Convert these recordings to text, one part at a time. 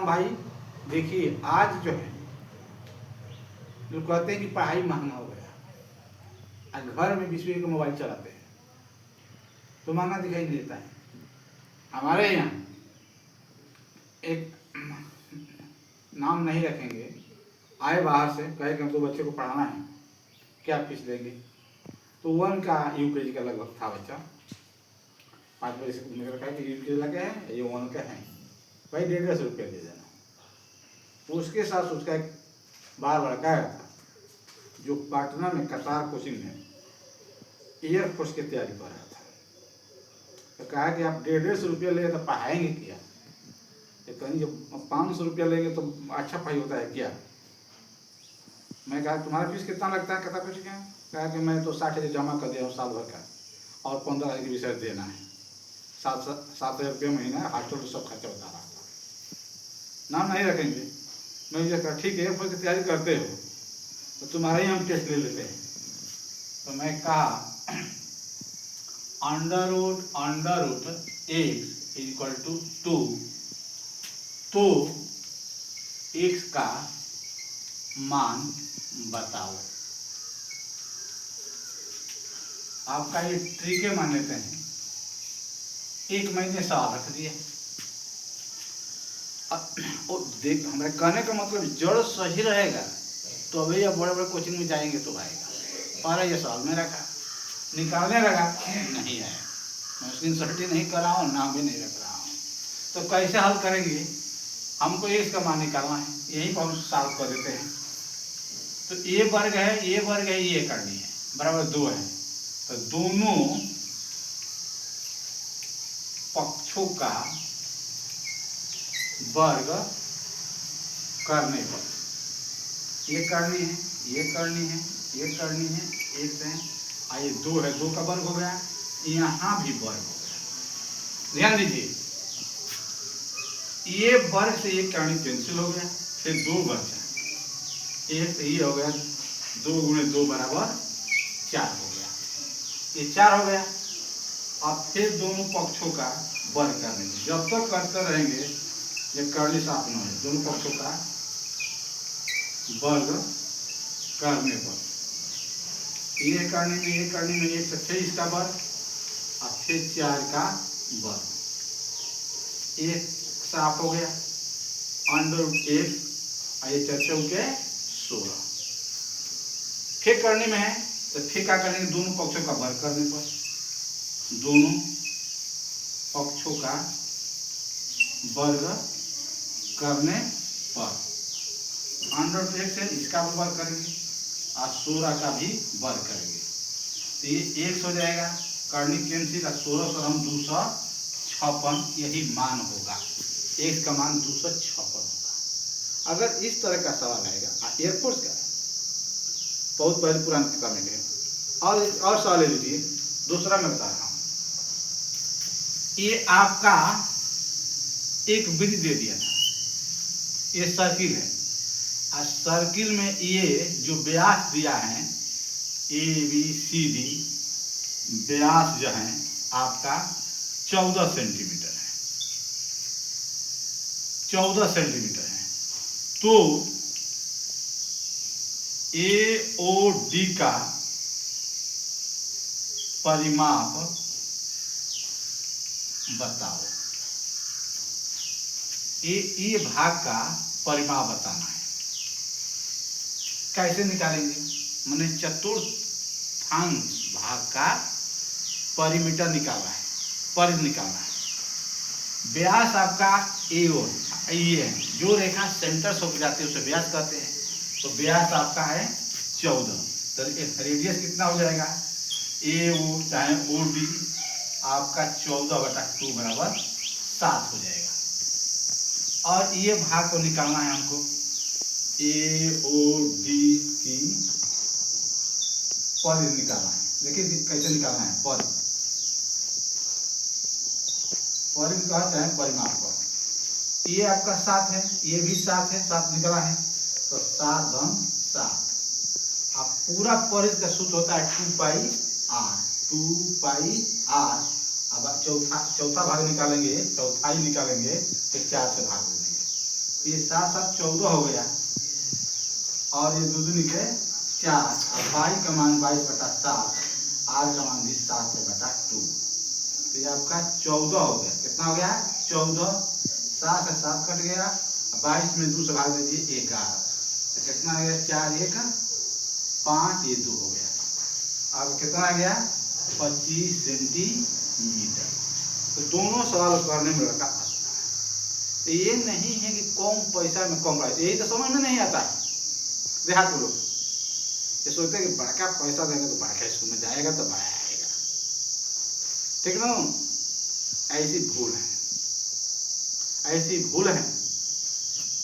भाई देखिए, आज जो है लोग कहते हैं कि पढ़ाई महंगा हो गया, आज घर में 20 रुपये का मोबाइल चलाते हैं तो महंगा दिखाई नहीं देता है। हमारे यहाँ एक नाम नहीं रखेंगे, आए बाहर से, कहे कि हमको बच्चे को पढ़ाना है, क्या फीस लेंगे? तो 1 का UKG का लगभग था बच्चा, 5 बजे से मेरे कहा कि UKG लगे हैं, ये 1 का है भाई, 150 रुपया दे देना। तो उसके साथ उसका एक बार लड़का आया था जो पटना में कतार कोचिंग में एयरफोर्स की तैयारी कर रहा था। तो कहा कि आप 150 रुपया लेंगे तो पढ़ाएंगे क्या? तो कहीं जब 500 रुपया लेंगे तो अच्छा पढ़ाई होता है क्या? मैं कहा तुम्हारा फीस कितना लगता है कतार कोचिंग का? कहा कि मैं तो 60,000 जमा कर दिया हूँ साल भर का, और 15,000 की विषय देना है, 7,000 रुपये महीना हॉस्टल सब खर्चा बता रहा था। नाम नहीं रखेंगे। मैं ये कहा ठीक है, एयरफोर्स की तैयारी करते हो तो तुम्हारा ही हम टेस्ट ले लेते हैं। तो मैं कहा under root x equal to 2, तो x का मान बताओ। आपका ये ट्रिक मान लेते हैं। एक महीने सवाल रख दिए, देख हमारे कहने का मतलब जड़ सही रहेगा तो अभी अब बड़े बड़े कोचिंग में जाएंगे तो आएगा। पहले ये सवाल में रखा, निकालने लगा नहीं आया, मैं उसकी इंसल्ट नहीं कर रहा हूँ, नाम भी नहीं रख रहा हूँ। तो कैसे हल करेंगे? हमको इसका मान निकालना है, यहीं पर हम सॉल्व कर देते हैं। तो a वर्ग है, a वर्ग है, ये करनी है, बराबर 2 है। तो दोनों पक्षों का वर्ग करने पर ये करनी है, ये करनी है, ये करनी है, एक है, आइए 2 है, 2 का वर्ग हो गया, यहाँ भी वर्ग हो गया। ध्यान दीजिए, ये वर्ग से एक करनी कैंसिल हो गया, फिर 2 बचा, एक से ये हो गया, 2 गुणे 2 बराबर 4 हो गया, ये 4 हो गया। अब फिर दोनों पक्षों का वर्ग करने में, जब तक करते रहेंगे ये कर्ली साफ न हो, दोनों पक्षों का वर्ग करने पर ये करने में, ये करने में, 1 से 23 का वर्ग और फिर 4 का वर्ग, एक साफ हो गया, अंडर रूट 1 और ये 4 चौके 16। फिर करने में है तो फिर क्या करेंगे? दोनों पक्षों का वर्ग करने पर, दोनों पक्षों का वर्ग करने पर अंडर रूट 1 से इसका भी वर्ग करेंगे और 16 का भी वर्ग करेंगे, तो ये 1 हो जाएगा, करनी कैंसिल, 16 से हम 256, यही मान होगा, x का मान 256 होगा। अगर इस तरह का सवाल आएगा, एयरफोर्स का बहुत पहले पुराने किताब में है, और सवाल ले लीजिए, दूसरा मैं बता रहा हूँ। ये आपका एक वृत्त दे दिया था, ये सर्किल है, और सर्किल में ये जो व्यास दिया है ABCD, व्यास जो है आपका 14 सेंटीमीटर है, 14 सेंटीमीटर है। तो AOD का परिमाप बताओ। ये भाग का परिमाप बताना है। कैसे निकालेंगे? मैंने चतुर्थांश भाग का परिमीटर निकालना है, परिधि निकालना है। व्यास आपका AO ये है, जो रेखा सेंटर से होकर जाती है उसे व्यास कहते हैं। तो व्यास आपका है 14, तो रेडियस कितना हो जाएगा? AO चाहे OD आपका 14/2 बराबर 7 हो जाएगा। और ये भाग को निकालना है हमको, AOD की परिधि निकालना है। देखिए कैसे निकालना है, परिधि कहते हैं परिमाप को। ये आपका 7 है, ये भी 7 है, 7 निकला है, तो 7 घन 7। अब पूरा परिधि का सूत्र होता है 2πr, 2πr। अब चौथा भाग निकालेंगे, चौथाई निकालेंगे तो 4 से भाग देंगे। ये 7 7 14 हो गया, और ये 2 दूनी के 4, और y का मान 22/7, r का मान भी 7/2। तो ये आपका 14 हो गया। कितना हो गया? 14। 7 से 7 कट गया, 22 में 2 से भाग दीजिए 11, तो कितना आ गया? 4 1 5, ये 2 हो गया। अब कितना आ गया? 25 सेंटीमीटर। तो दोनों सवाल करने में लड़का आसान है। तो ये नहीं है कि कम पैसा में कम प्राइस, यही तो समझ में नहीं आता है देहात के लोग। ये सोचते हैं कि बड़का पैसा देंगे तो बड़का स्कूल में जाएगा तो बड़ा आएगा, ठीक ना? ऐसी भूल है, ऐसी भूल है।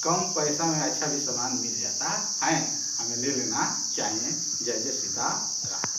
कम पैसा में अच्छा भी सामान मिल जाता है, हमें ले लेना चाहिए। जय जय सीताराम।